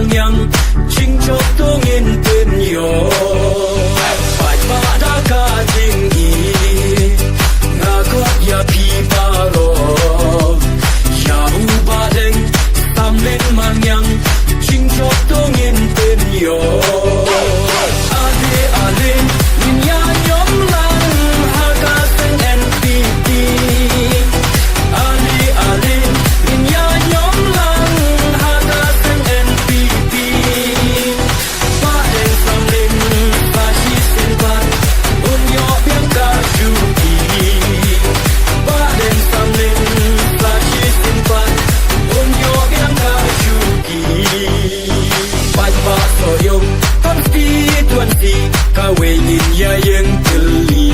yang chinh chok tungin tin yo pai pa da ka jing i nga kot ya pi pa ro ya u ba deng tam len man yang chinh chok tungin tin yo ale ale min ya yom lang ha ka sen npt ale ale min ya yom lang ha ka sen npp pa en sam len pa shi sen pa un yo piang ka ju ki pa en sam len pa shi sen pa un yo piang ka ju ki pai pa so yo constituency ka we in ya yang keli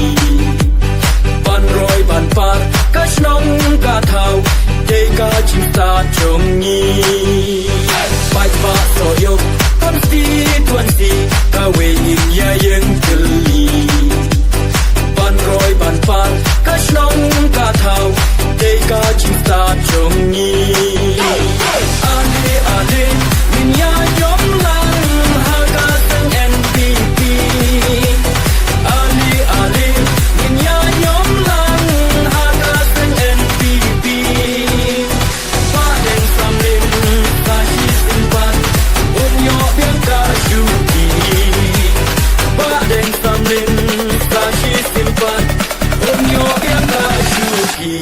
ban roi ban par ka shnong ka thau te ka chim ta chong ni pai pa so yo constituency ka we in ya yang keli ban roi ban par ka shnong ka thau te ka chim ta chong ni ale ale min ya yom lang ha ka sang npp ale ale min ya yom lang ha ka sang npp pa den sam len ta hi sin pan un yo piang ka ju ki pa den sam len ta hi sin pan un yo piang ka ju ki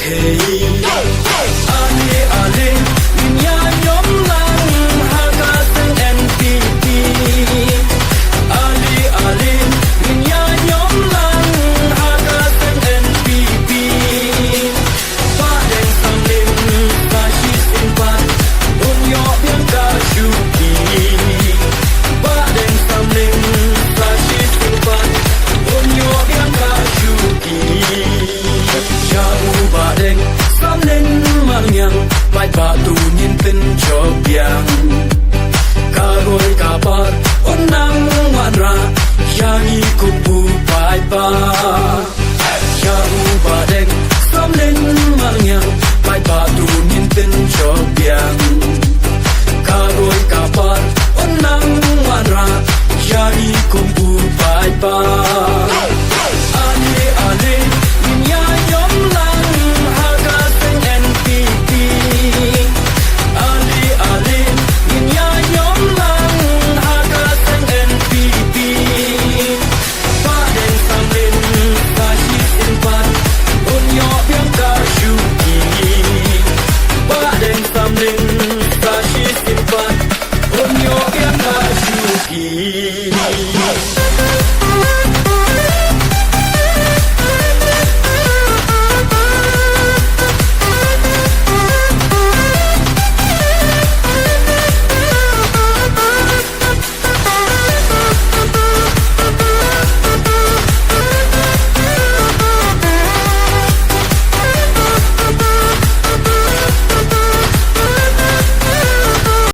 Hey